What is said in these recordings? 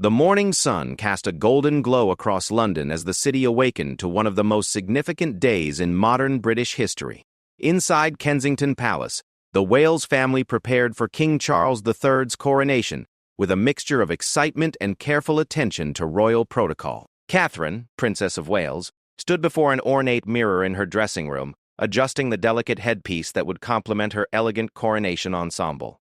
The morning sun cast a golden glow across London as the city awakened to one of the most significant days in modern British history. Inside Kensington Palace, the Wales family prepared for King Charles III's coronation with a mixture of excitement and careful attention to royal protocol. Catherine, Princess of Wales, stood before an ornate mirror in her dressing room, adjusting the delicate headpiece that would complement her elegant coronation ensemble.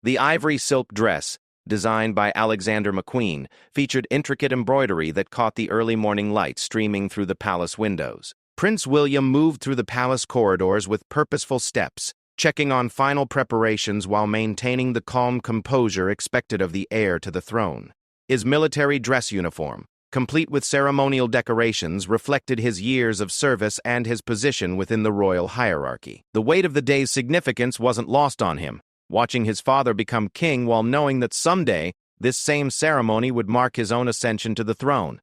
The ivory silk dress, designed by Alexander McQueen, featured intricate embroidery that caught the early morning light streaming through the palace windows. Prince William moved through the palace corridors with purposeful steps, checking on final preparations while maintaining the calm composure expected of the heir to the throne. His military dress uniform, complete with ceremonial decorations, reflected his years of service and his position within the royal hierarchy. The weight of the day's significance wasn't lost on him, watching his father become king while knowing that someday this same ceremony would mark his own ascension to the throne.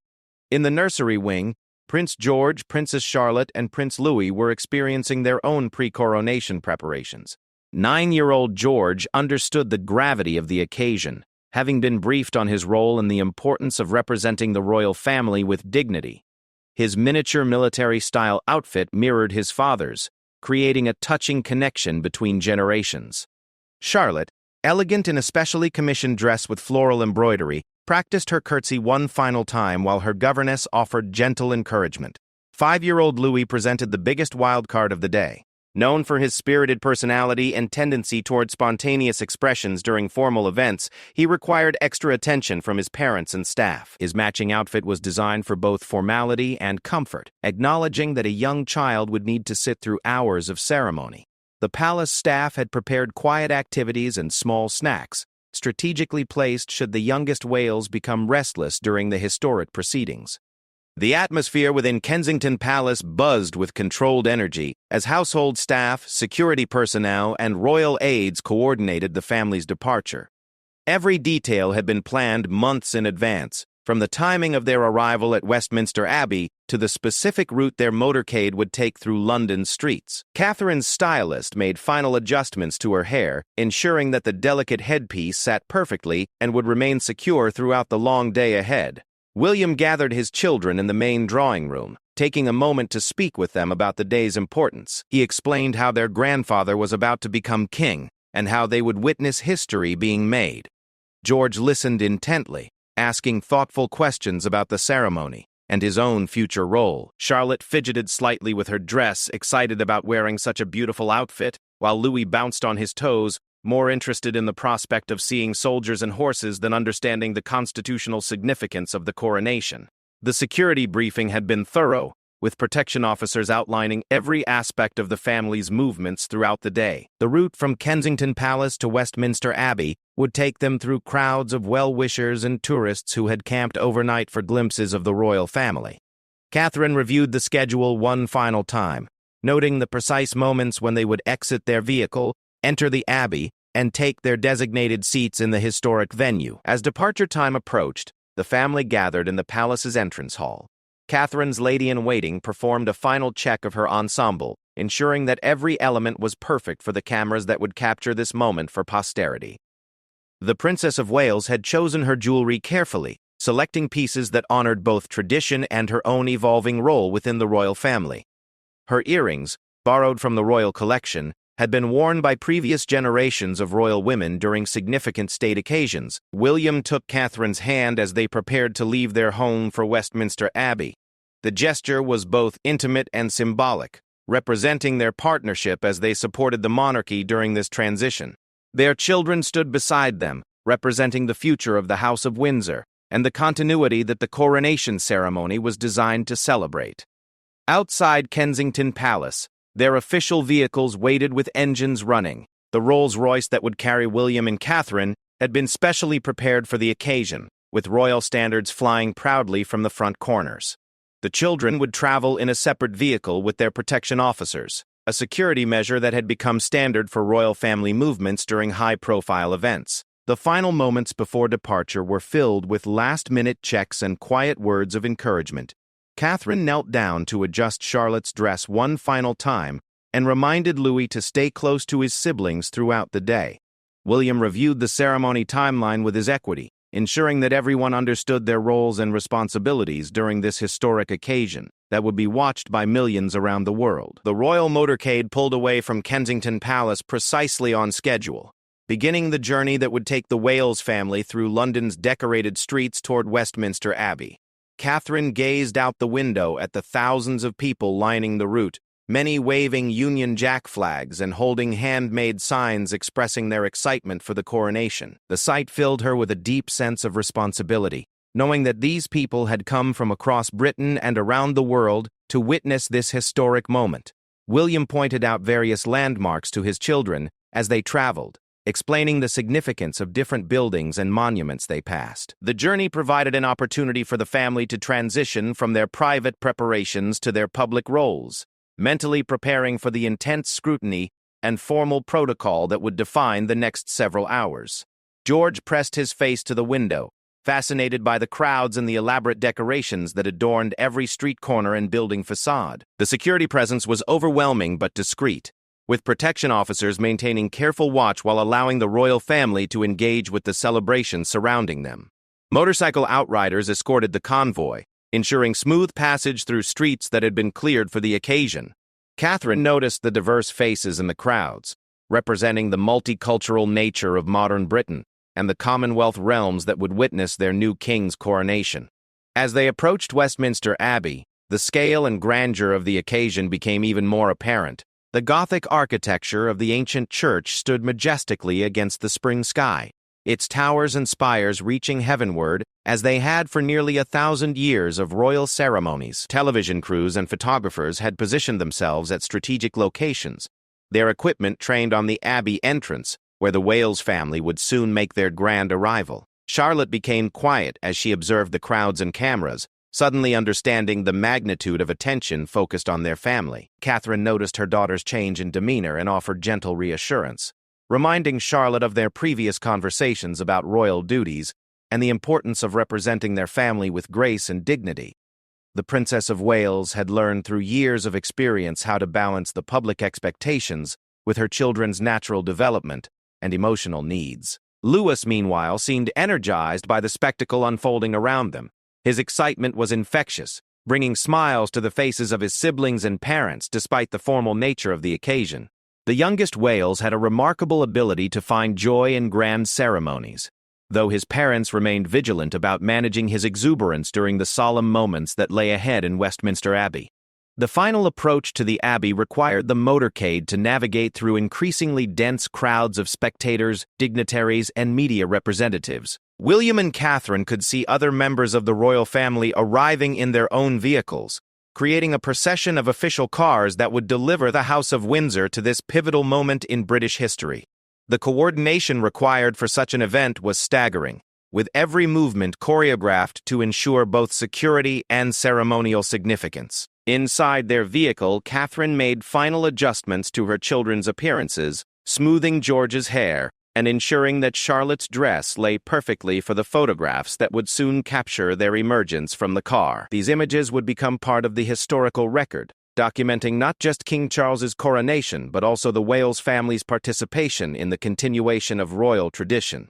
In the nursery wing, Prince George, Princess Charlotte, and Prince Louis were experiencing their own pre-coronation preparations. 9-year-old George understood the gravity of the occasion, having been briefed on his role and the importance of representing the royal family with dignity. His miniature military-style outfit mirrored his father's, creating a touching connection between generations. Charlotte, elegant in a specially commissioned dress with floral embroidery, practiced her curtsy one final time while her governess offered gentle encouragement. 5-year-old Louis presented the biggest wild card of the day. Known for his spirited personality and tendency toward spontaneous expressions during formal events, he required extra attention from his parents and staff. His matching outfit was designed for both formality and comfort, acknowledging that a young child would need to sit through hours of ceremony. The palace staff had prepared quiet activities and small snacks, strategically placed should the youngest Wales become restless during the historic proceedings. The atmosphere within Kensington Palace buzzed with controlled energy as household staff, security personnel, and royal aides coordinated the family's departure. Every detail had been planned months in advance, from the timing of their arrival at Westminster Abbey to the specific route their motorcade would take through London's streets. Catherine's stylist made final adjustments to her hair, ensuring that the delicate headpiece sat perfectly and would remain secure throughout the long day ahead. William gathered his children in the main drawing room, taking a moment to speak with them about the day's importance. He explained how their grandfather was about to become king and how they would witness history being made. George listened intently, asking thoughtful questions about the ceremony and his own future role. Charlotte fidgeted slightly with her dress, excited about wearing such a beautiful outfit, while Louis bounced on his toes, more interested in the prospect of seeing soldiers and horses than understanding the constitutional significance of the coronation. The security briefing had been thorough, with protection officers outlining every aspect of the family's movements throughout the day. The route from Kensington Palace to Westminster Abbey would take them through crowds of well-wishers and tourists who had camped overnight for glimpses of the royal family. Catherine reviewed the schedule one final time, noting the precise moments when they would exit their vehicle, enter the Abbey, and take their designated seats in the historic venue. As departure time approached, the family gathered in the palace's entrance hall. Catherine's lady-in-waiting performed a final check of her ensemble, ensuring that every element was perfect for the cameras that would capture this moment for posterity. The Princess of Wales had chosen her jewelry carefully, selecting pieces that honored both tradition and her own evolving role within the royal family. Her earrings, borrowed from the royal collection, had been worn by previous generations of royal women during significant state occasions. William took Catherine's hand as they prepared to leave their home for Westminster Abbey. The gesture was both intimate and symbolic, representing their partnership as they supported the monarchy during this transition. Their children stood beside them, representing the future of the House of Windsor and the continuity that the coronation ceremony was designed to celebrate. Outside Kensington Palace, their official vehicles waited with engines running. The Rolls-Royce that would carry William and Catherine had been specially prepared for the occasion, with royal standards flying proudly from the front corners. The children would travel in a separate vehicle with their protection officers, a security measure that had become standard for royal family movements during high-profile events. The final moments before departure were filled with last-minute checks and quiet words of encouragement. Catherine knelt down to adjust Charlotte's dress one final time and reminded Louis to stay close to his siblings throughout the day. William reviewed the ceremony timeline with his equity, ensuring that everyone understood their roles and responsibilities during this historic occasion that would be watched by millions around the world. The royal motorcade pulled away from Kensington Palace precisely on schedule, beginning the journey that would take the Wales family through London's decorated streets toward Westminster Abbey. Catherine gazed out the window at the thousands of people lining the route, many waving Union Jack flags and holding handmade signs expressing their excitement for the coronation. The sight filled her with a deep sense of responsibility, knowing that these people had come from across Britain and around the world to witness this historic moment. William pointed out various landmarks to his children as they traveled, explaining the significance of different buildings and monuments they passed. The journey provided an opportunity for the family to transition from their private preparations to their public roles, mentally preparing for the intense scrutiny and formal protocol that would define the next several hours. George pressed his face to the window, fascinated by the crowds and the elaborate decorations that adorned every street corner and building facade. The security presence was overwhelming but discreet, with protection officers maintaining careful watch while allowing the royal family to engage with the celebration surrounding them. Motorcycle outriders escorted the convoy, ensuring smooth passage through streets that had been cleared for the occasion. Catherine noticed the diverse faces in the crowds, representing the multicultural nature of modern Britain and the Commonwealth realms that would witness their new king's coronation. As they approached Westminster Abbey, the scale and grandeur of the occasion became even more apparent. The Gothic architecture of the ancient church stood majestically against the spring sky, its towers and spires reaching heavenward as they had for nearly 1,000 years of royal ceremonies. Television crews and photographers had positioned themselves at strategic locations, their equipment trained on the Abbey entrance, where the Wales family would soon make their grand arrival. Charlotte became quiet as she observed the crowds and cameras, suddenly understanding the magnitude of attention focused on their family. Catherine noticed her daughter's change in demeanor and offered gentle reassurance, reminding Charlotte of their previous conversations about royal duties and the importance of representing their family with grace and dignity. The Princess of Wales had learned through years of experience how to balance the public expectations with her children's natural development and emotional needs. Louis, meanwhile, seemed energized by the spectacle unfolding around them. His excitement was infectious, bringing smiles to the faces of his siblings and parents despite the formal nature of the occasion. The youngest Wales had a remarkable ability to find joy in grand ceremonies, though his parents remained vigilant about managing his exuberance during the solemn moments that lay ahead in Westminster Abbey. The final approach to the Abbey required the motorcade to navigate through increasingly dense crowds of spectators, dignitaries, and media representatives. William and Catherine could see other members of the royal family arriving in their own vehicles, creating a procession of official cars that would deliver the House of Windsor to this pivotal moment in British history. The coordination required for such an event was staggering, with every movement choreographed to ensure both security and ceremonial significance. Inside their vehicle, Catherine made final adjustments to her children's appearances, smoothing George's hair and ensuring that Charlotte's dress lay perfectly for the photographs that would soon capture their emergence from the car. These images would become part of the historical record, documenting not just King Charles's coronation, but also the Wales family's participation in the continuation of royal tradition.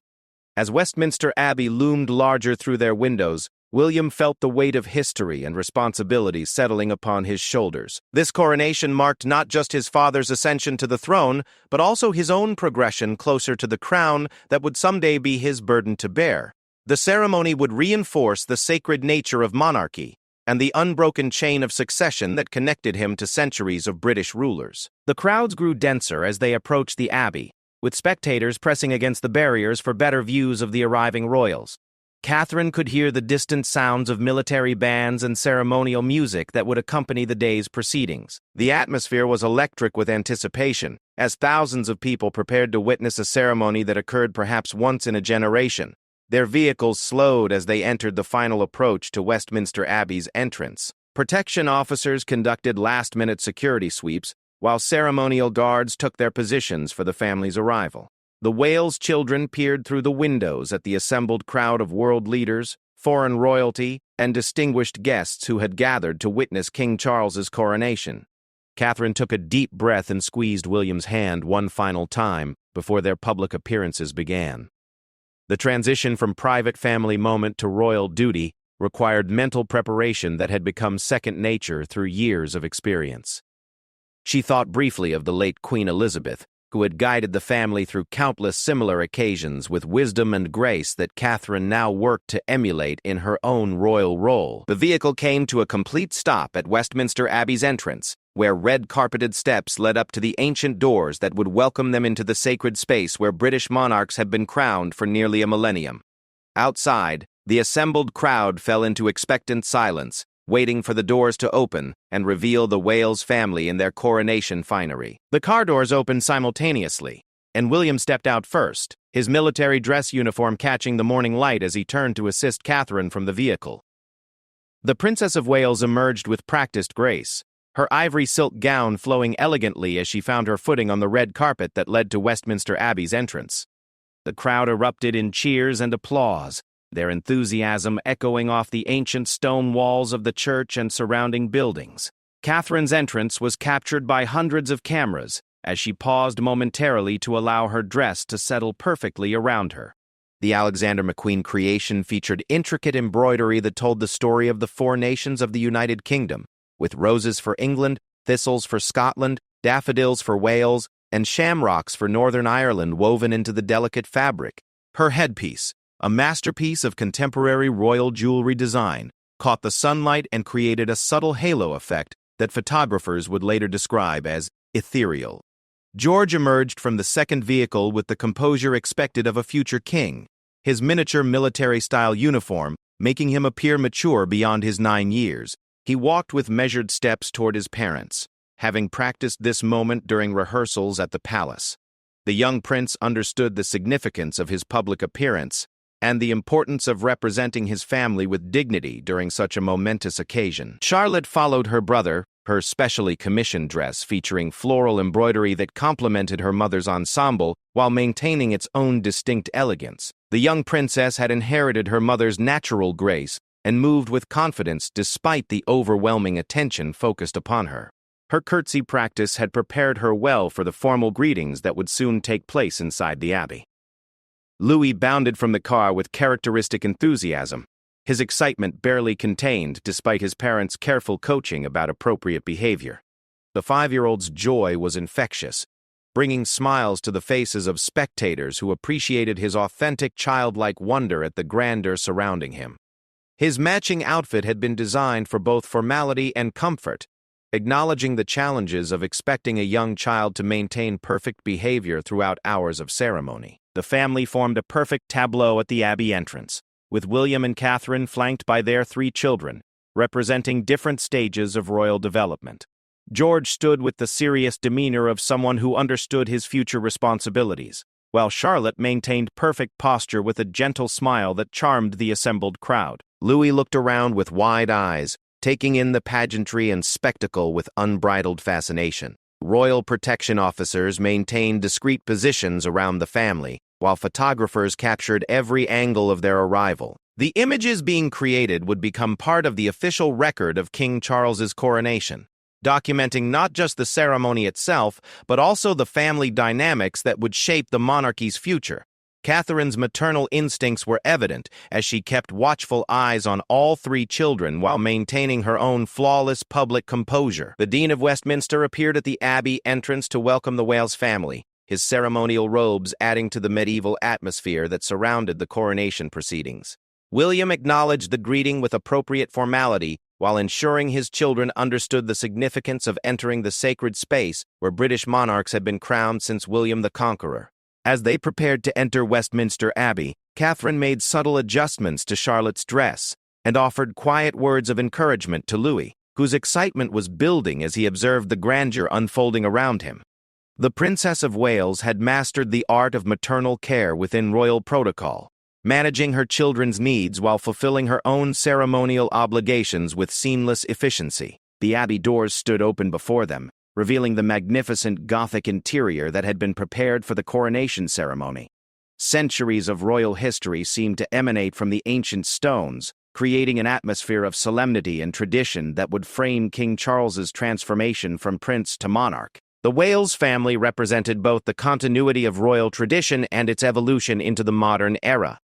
As Westminster Abbey loomed larger through their windows, William felt the weight of history and responsibility settling upon his shoulders. This coronation marked not just his father's ascension to the throne, but also his own progression closer to the crown that would someday be his burden to bear. The ceremony would reinforce the sacred nature of monarchy and the unbroken chain of succession that connected him to centuries of British rulers. The crowds grew denser as they approached the Abbey, with spectators pressing against the barriers for better views of the arriving royals. Catherine could hear the distant sounds of military bands and ceremonial music that would accompany the day's proceedings. The atmosphere was electric with anticipation, as thousands of people prepared to witness a ceremony that occurred perhaps once in a generation. Their vehicles slowed as they entered the final approach to Westminster Abbey's entrance. Protection officers conducted last-minute security sweeps, while ceremonial guards took their positions for the family's arrival. The Wales children peered through the windows at the assembled crowd of world leaders, foreign royalty, and distinguished guests who had gathered to witness King Charles's coronation. Catherine took a deep breath and squeezed William's hand one final time before their public appearances began. The transition from private family moment to royal duty required mental preparation that had become second nature through years of experience. She thought briefly of the late Queen Elizabeth, who had guided the family through countless similar occasions with wisdom and grace that Catherine now worked to emulate in her own royal role. The vehicle came to a complete stop at Westminster Abbey's entrance, where red-carpeted steps led up to the ancient doors that would welcome them into the sacred space where British monarchs had been crowned for nearly a millennium. Outside, the assembled crowd fell into expectant silence, waiting for the doors to open and reveal the Wales family in their coronation finery. The car doors opened simultaneously, and William stepped out first, his military dress uniform catching the morning light as he turned to assist Catherine from the vehicle. The Princess of Wales emerged with practiced grace, her ivory silk gown flowing elegantly as she found her footing on the red carpet that led to Westminster Abbey's entrance. The crowd erupted in cheers and applause, their enthusiasm echoing off the ancient stone walls of the church and surrounding buildings. Catherine's entrance was captured by hundreds of cameras as she paused momentarily to allow her dress to settle perfectly around her. The Alexander McQueen creation featured intricate embroidery that told the story of the four nations of the United Kingdom, with roses for England, thistles for Scotland, daffodils for Wales, and shamrocks for Northern Ireland woven into the delicate fabric. Her headpiece, a masterpiece of contemporary royal jewelry design, caught the sunlight and created a subtle halo effect that photographers would later describe as ethereal. George emerged from the second vehicle with the composure expected of a future king, his miniature military-style uniform making him appear mature beyond his 9 years. He walked with measured steps toward his parents, having practiced this moment during rehearsals at the palace. The young prince understood the significance of his public appearance and the importance of representing his family with dignity during such a momentous occasion. Charlotte followed her brother, her specially commissioned dress featuring floral embroidery that complemented her mother's ensemble while maintaining its own distinct elegance. The young princess had inherited her mother's natural grace and moved with confidence despite the overwhelming attention focused upon her. Her curtsy practice had prepared her well for the formal greetings that would soon take place inside the abbey. Louis bounded from the car with characteristic enthusiasm, his excitement barely contained despite his parents' careful coaching about appropriate behavior. The 5-year-old's joy was infectious, bringing smiles to the faces of spectators who appreciated his authentic childlike wonder at the grandeur surrounding him. His matching outfit had been designed for both formality and comfort, acknowledging the challenges of expecting a young child to maintain perfect behavior throughout hours of ceremony. The family formed a perfect tableau at the abbey entrance, with William and Catherine flanked by their 3 children, representing different stages of royal development. George stood with the serious demeanor of someone who understood his future responsibilities, while Charlotte maintained perfect posture with a gentle smile that charmed the assembled crowd. Louis looked around with wide eyes, taking in the pageantry and spectacle with unbridled fascination. Royal protection officers maintained discreet positions around the family, while photographers captured every angle of their arrival. The images being created would become part of the official record of King Charles's coronation, documenting not just the ceremony itself, but also the family dynamics that would shape the monarchy's future. Catherine's maternal instincts were evident as she kept watchful eyes on all 3 children while maintaining her own flawless public composure. The Dean of Westminster appeared at the Abbey entrance to welcome the Wales family, his ceremonial robes adding to the medieval atmosphere that surrounded the coronation proceedings. William acknowledged the greeting with appropriate formality while ensuring his children understood the significance of entering the sacred space where British monarchs had been crowned since William the Conqueror. As they prepared to enter Westminster Abbey, Catherine made subtle adjustments to Charlotte's dress and offered quiet words of encouragement to Louis, whose excitement was building as he observed the grandeur unfolding around him. The Princess of Wales had mastered the art of maternal care within royal protocol, managing her children's needs while fulfilling her own ceremonial obligations with seamless efficiency. The Abbey doors stood open before them, revealing the magnificent Gothic interior that had been prepared for the coronation ceremony. Centuries of royal history seemed to emanate from the ancient stones, creating an atmosphere of solemnity and tradition that would frame King Charles's transformation from prince to monarch. The Wales family represented both the continuity of royal tradition and its evolution into the modern era.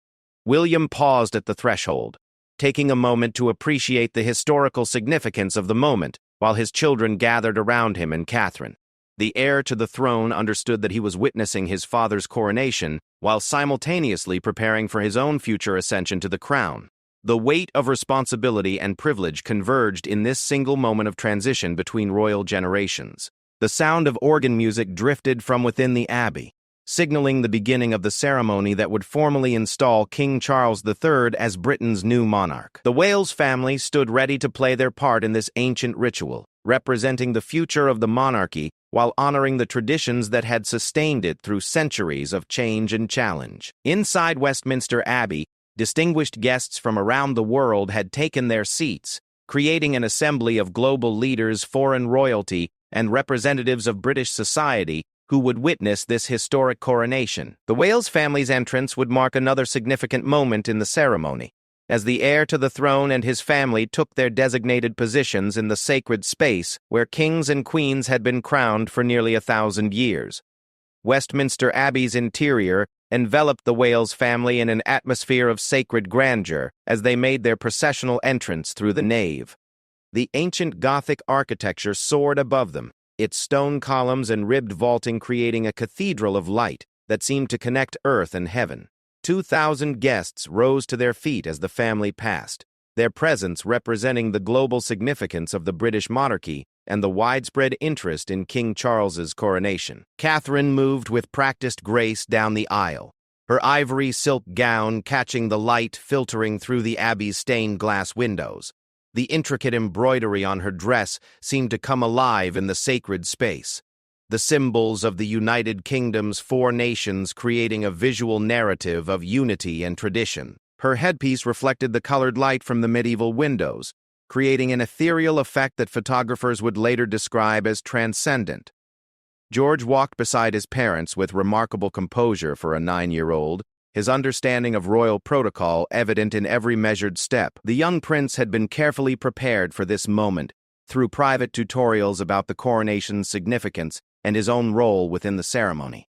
William paused at the threshold, taking a moment to appreciate the historical significance of the moment, while his children gathered around him and Catherine. The heir to the throne understood that he was witnessing his father's coronation, while simultaneously preparing for his own future ascension to the crown. The weight of responsibility and privilege converged in this single moment of transition between royal generations. The sound of organ music drifted from within the abbey, signaling the beginning of the ceremony that would formally install King Charles III as Britain's new monarch. The Wales family stood ready to play their part in this ancient ritual, representing the future of the monarchy while honoring the traditions that had sustained it through centuries of change and challenge. Inside Westminster Abbey, distinguished guests from around the world had taken their seats, creating an assembly of global leaders, foreign royalty, and representatives of British society who would witness this historic coronation. The Wales family's entrance would mark another significant moment in the ceremony, as the heir to the throne and his family took their designated positions in the sacred space where kings and queens had been crowned for nearly 1,000 years. Westminster Abbey's interior enveloped the Wales family in an atmosphere of sacred grandeur as they made their processional entrance through the nave. The ancient Gothic architecture soared above them, its stone columns and ribbed vaulting creating a cathedral of light that seemed to connect earth and heaven. 2,000 guests rose to their feet as the family passed, their presence representing the global significance of the British monarchy and the widespread interest in King Charles's coronation. Catherine moved with practiced grace down the aisle, her ivory silk gown catching the light filtering through the abbey's stained glass windows. The intricate embroidery on her dress seemed to come alive in the sacred space, the symbols of the United Kingdom's 4 nations creating a visual narrative of unity and tradition. Her headpiece reflected the colored light from the medieval windows, creating an ethereal effect that photographers would later describe as transcendent. George walked beside his parents with remarkable composure for a 9-year-old, his understanding of royal protocol evident in every measured step. The young prince had been carefully prepared for this moment through private tutorials about the coronation's significance and his own role within the ceremony.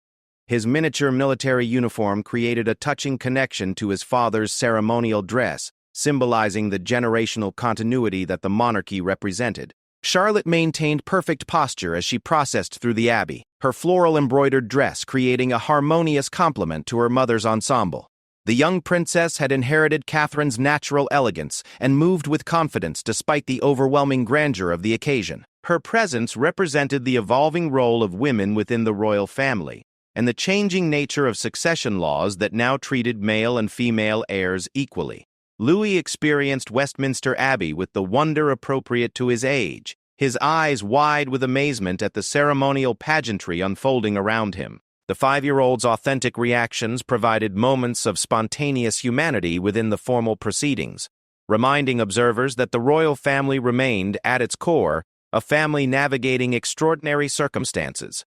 His miniature military uniform created a touching connection to his father's ceremonial dress, symbolizing the generational continuity that the monarchy represented. Charlotte maintained perfect posture as she processed through the abbey, her floral embroidered dress creating a harmonious complement to her mother's ensemble. The young princess had inherited Catherine's natural elegance and moved with confidence despite the overwhelming grandeur of the occasion. Her presence represented the evolving role of women within the royal family and the changing nature of succession laws that now treated male and female heirs equally. Louis experienced Westminster Abbey with the wonder appropriate to his age, his eyes wide with amazement at the ceremonial pageantry unfolding around him. The 5-year-old's authentic reactions provided moments of spontaneous humanity within the formal proceedings, reminding observers that the royal family remained, at its core, a family navigating extraordinary circumstances.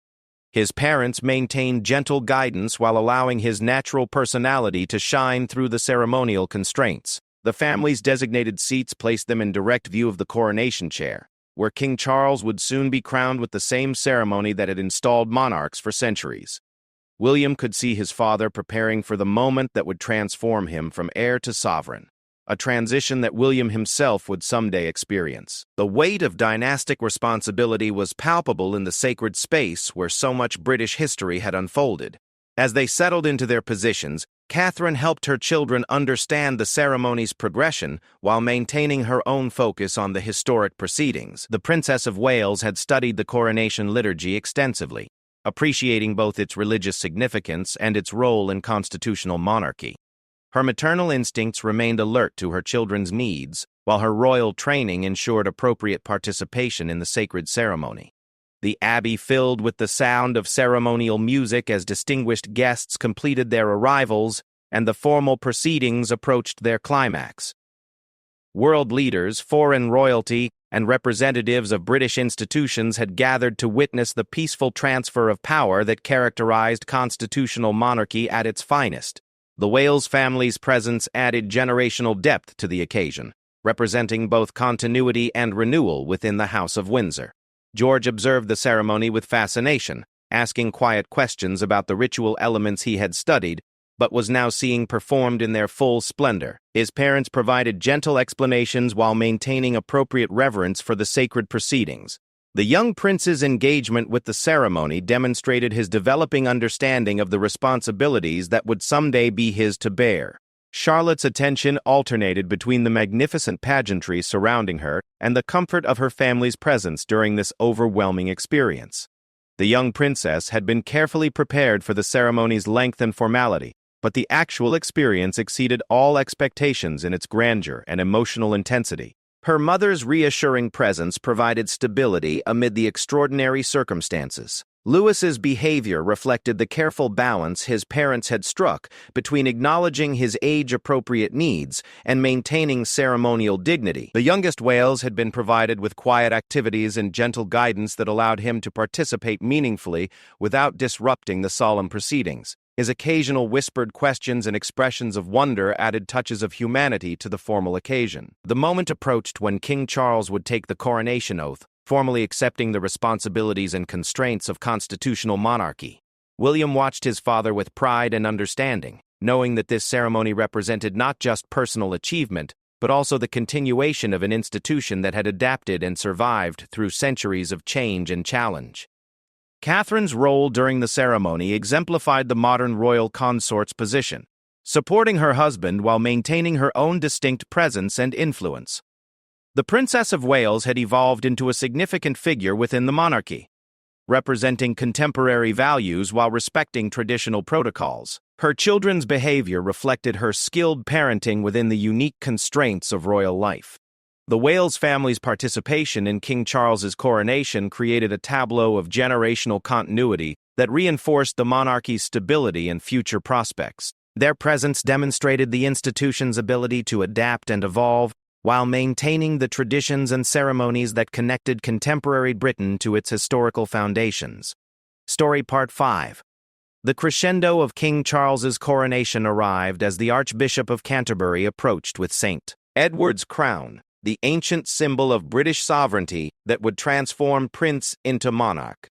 His parents maintained gentle guidance while allowing his natural personality to shine through the ceremonial constraints. The family's designated seats placed them in direct view of the coronation chair, where King Charles would soon be crowned with the same ceremony that had installed monarchs for centuries. William could see his father preparing for the moment that would transform him from heir to sovereign, a transition that William himself would someday experience. The weight of dynastic responsibility was palpable in the sacred space where so much British history had unfolded. As they settled into their positions, Catherine helped her children understand the ceremony's progression while maintaining her own focus on the historic proceedings. The Princess of Wales had studied the coronation liturgy extensively, appreciating both its religious significance and its role in constitutional monarchy. Her maternal instincts remained alert to her children's needs, while her royal training ensured appropriate participation in the sacred ceremony. The abbey filled with the sound of ceremonial music as distinguished guests completed their arrivals and the formal proceedings approached their climax. World leaders, foreign royalty, and representatives of British institutions had gathered to witness the peaceful transfer of power that characterized constitutional monarchy at its finest. The Wales family's presence added generational depth to the occasion, representing both continuity and renewal within the House of Windsor. George observed the ceremony with fascination, asking quiet questions about the ritual elements he had studied, but was now seeing performed in their full splendor. His parents provided gentle explanations while maintaining appropriate reverence for the sacred proceedings. The young prince's engagement with the ceremony demonstrated his developing understanding of the responsibilities that would someday be his to bear. Charlotte's attention alternated between the magnificent pageantry surrounding her and the comfort of her family's presence during this overwhelming experience. The young princess had been carefully prepared for the ceremony's length and formality, but the actual experience exceeded all expectations in its grandeur and emotional intensity. Her mother's reassuring presence provided stability amid the extraordinary circumstances. Louis's behavior reflected the careful balance his parents had struck between acknowledging his age-appropriate needs and maintaining ceremonial dignity. The youngest Wales had been provided with quiet activities and gentle guidance that allowed him to participate meaningfully without disrupting the solemn proceedings. His occasional whispered questions and expressions of wonder added touches of humanity to the formal occasion. The moment approached when King Charles would take the coronation oath, formally accepting the responsibilities and constraints of constitutional monarchy. William watched his father with pride and understanding, knowing that this ceremony represented not just personal achievement, but also the continuation of an institution that had adapted and survived through centuries of change and challenge. Catherine's role during the ceremony exemplified the modern royal consort's position, supporting her husband while maintaining her own distinct presence and influence. The Princess of Wales had evolved into a significant figure within the monarchy, representing contemporary values while respecting traditional protocols. Her children's behavior reflected her skilled parenting within the unique constraints of royal life. The Wales family's participation in King Charles's coronation created a tableau of generational continuity that reinforced the monarchy's stability and future prospects. Their presence demonstrated the institution's ability to adapt and evolve, while maintaining the traditions and ceremonies that connected contemporary Britain to its historical foundations. Story Part 5. The crescendo of King Charles's coronation arrived as the Archbishop of Canterbury approached with St. Edward's crown, the ancient symbol of British sovereignty that would transform prince into monarch.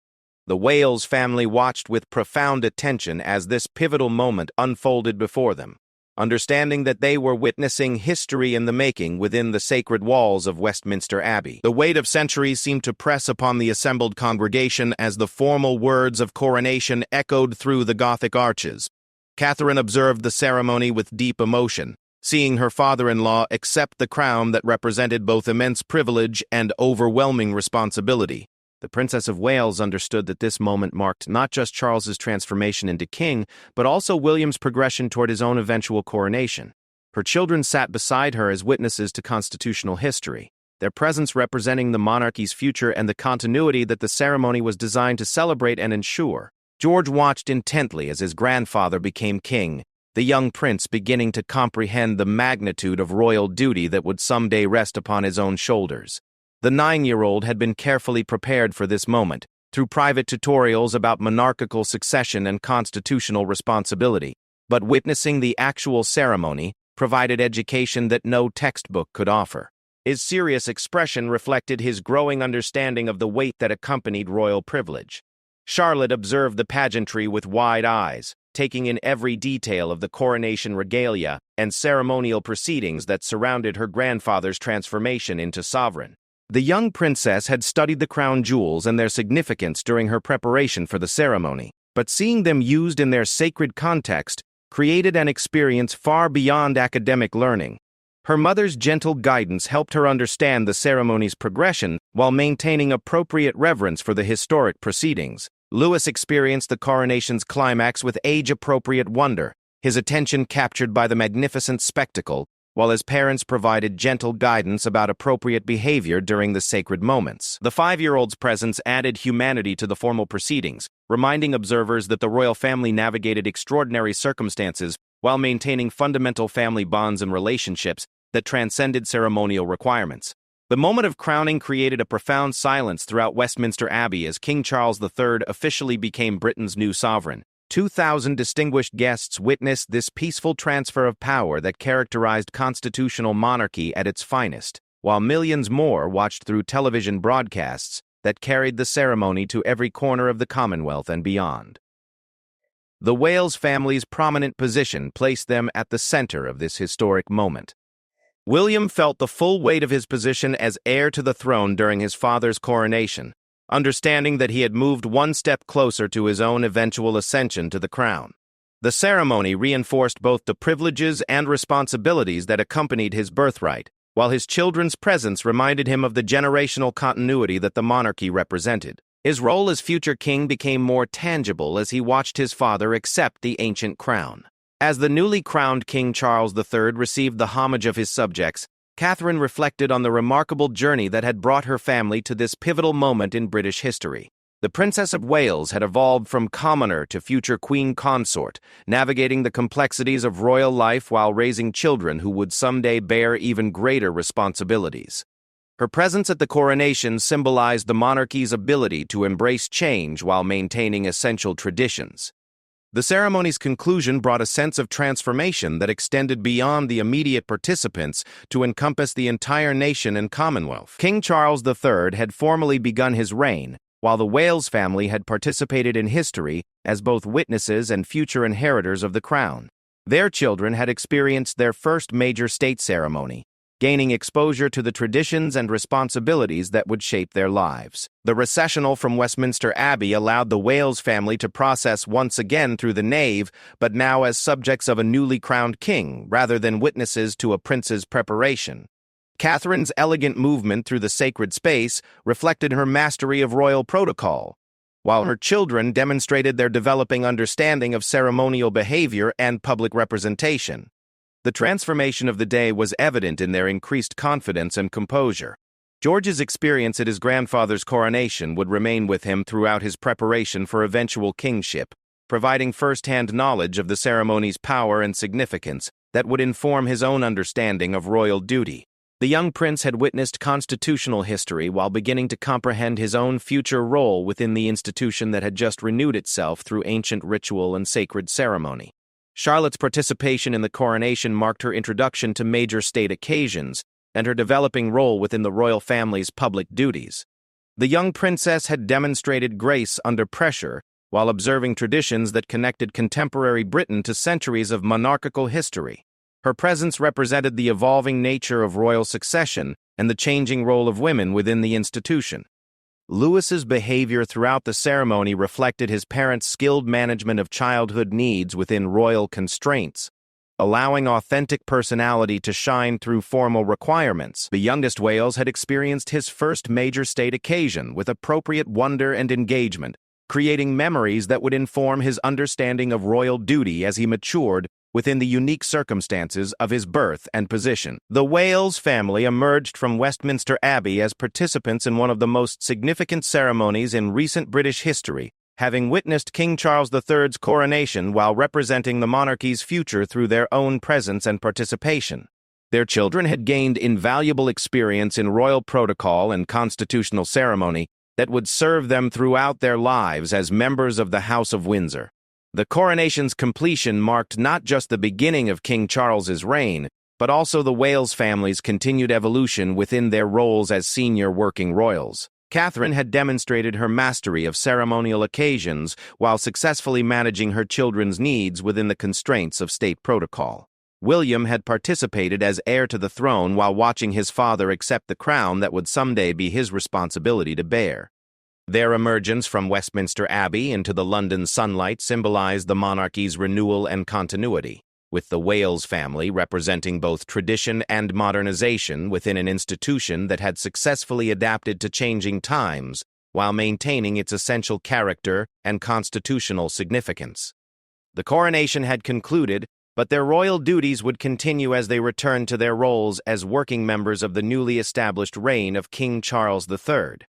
The Wales family watched with profound attention as this pivotal moment unfolded before them, understanding that they were witnessing history in the making within the sacred walls of Westminster Abbey. The weight of centuries seemed to press upon the assembled congregation as the formal words of coronation echoed through the Gothic arches. Catherine observed the ceremony with deep emotion, seeing her father-in-law accept the crown that represented both immense privilege and overwhelming responsibility. The Princess of Wales understood that this moment marked not just Charles's transformation into king, but also William's progression toward his own eventual coronation. Her children sat beside her as witnesses to constitutional history, their presence representing the monarchy's future and the continuity that the ceremony was designed to celebrate and ensure. George watched intently as his grandfather became king, the young prince beginning to comprehend the magnitude of royal duty that would someday rest upon his own shoulders. The 9-year-old had been carefully prepared for this moment, through private tutorials about monarchical succession and constitutional responsibility, but witnessing the actual ceremony provided education that no textbook could offer. His serious expression reflected his growing understanding of the weight that accompanied royal privilege. Charlotte observed the pageantry with wide eyes, taking in every detail of the coronation regalia and ceremonial proceedings that surrounded her grandfather's transformation into sovereign. The young princess had studied the crown jewels and their significance during her preparation for the ceremony, but seeing them used in their sacred context created an experience far beyond academic learning. Her mother's gentle guidance helped her understand the ceremony's progression while maintaining appropriate reverence for the historic proceedings. Louis experienced the coronation's climax with age-appropriate wonder, his attention captured by the magnificent spectacle, while his parents provided gentle guidance about appropriate behavior during the sacred moments. The 5-year-old's presence added humanity to the formal proceedings, reminding observers that the royal family navigated extraordinary circumstances while maintaining fundamental family bonds and relationships that transcended ceremonial requirements. The moment of crowning created a profound silence throughout Westminster Abbey as King Charles III officially became Britain's new sovereign. 2,000 distinguished guests witnessed this peaceful transfer of power that characterized constitutional monarchy at its finest, while millions more watched through television broadcasts, that carried the ceremony to every corner of the Commonwealth and beyond. The Wales family's prominent position placed them at the center of this historic moment. William felt the full weight of his position as heir to the throne during his father's coronation, understanding that he had moved one step closer to his own eventual ascension to the crown. The ceremony reinforced both the privileges and responsibilities that accompanied his birthright, while his children's presence reminded him of the generational continuity that the monarchy represented. His role as future king became more tangible as he watched his father accept the ancient crown. As the newly crowned King Charles III received the homage of his subjects, Catherine reflected on the remarkable journey that had brought her family to this pivotal moment in British history. The Princess of Wales had evolved from commoner to future queen consort, navigating the complexities of royal life while raising children who would someday bear even greater responsibilities. Her presence at the coronation symbolized the monarchy's ability to embrace change while maintaining essential traditions. The ceremony's conclusion brought a sense of transformation that extended beyond the immediate participants to encompass the entire nation and Commonwealth. King Charles III had formally begun his reign, while the Wales family had participated in history as both witnesses and future inheritors of the crown. Their children had experienced their first major state ceremony, gaining exposure to the traditions and responsibilities that would shape their lives. The recessional from Westminster Abbey allowed the Wales family to process once again through the nave, but now as subjects of a newly crowned king, rather than witnesses to a prince's preparation. Catherine's elegant movement through the sacred space reflected her mastery of royal protocol, while her children demonstrated their developing understanding of ceremonial behavior and public representation. The transformation of the day was evident in their increased confidence and composure. George's experience at his grandfather's coronation would remain with him throughout his preparation for eventual kingship, providing first-hand knowledge of the ceremony's power and significance that would inform his own understanding of royal duty. The young prince had witnessed constitutional history while beginning to comprehend his own future role within the institution that had just renewed itself through ancient ritual and sacred ceremony. Charlotte's participation in the coronation marked her introduction to major state occasions and her developing role within the royal family's public duties. The young princess had demonstrated grace under pressure while observing traditions that connected contemporary Britain to centuries of monarchical history. Her presence represented the evolving nature of royal succession and the changing role of women within the institution. Louis's behavior throughout the ceremony reflected his parents' skilled management of childhood needs within royal constraints, allowing authentic personality to shine through formal requirements. The youngest Wales had experienced his first major state occasion with appropriate wonder and engagement, creating memories that would inform his understanding of royal duty as he matured within the unique circumstances of his birth and position. The Wales family emerged from Westminster Abbey as participants in one of the most significant ceremonies in recent British history, having witnessed King Charles III's coronation while representing the monarchy's future through their own presence and participation. Their children had gained invaluable experience in royal protocol and constitutional ceremony that would serve them throughout their lives as members of the House of Windsor. The coronation's completion marked not just the beginning of King Charles's reign, but also the Wales family's continued evolution within their roles as senior working royals. Catherine had demonstrated her mastery of ceremonial occasions while successfully managing her children's needs within the constraints of state protocol. William had participated as heir to the throne while watching his father accept the crown that would someday be his responsibility to bear. Their emergence from Westminster Abbey into the London sunlight symbolized the monarchy's renewal and continuity, with the Wales family representing both tradition and modernization within an institution that had successfully adapted to changing times while maintaining its essential character and constitutional significance. The coronation had concluded, but their royal duties would continue as they returned to their roles as working members of the newly established reign of King Charles III.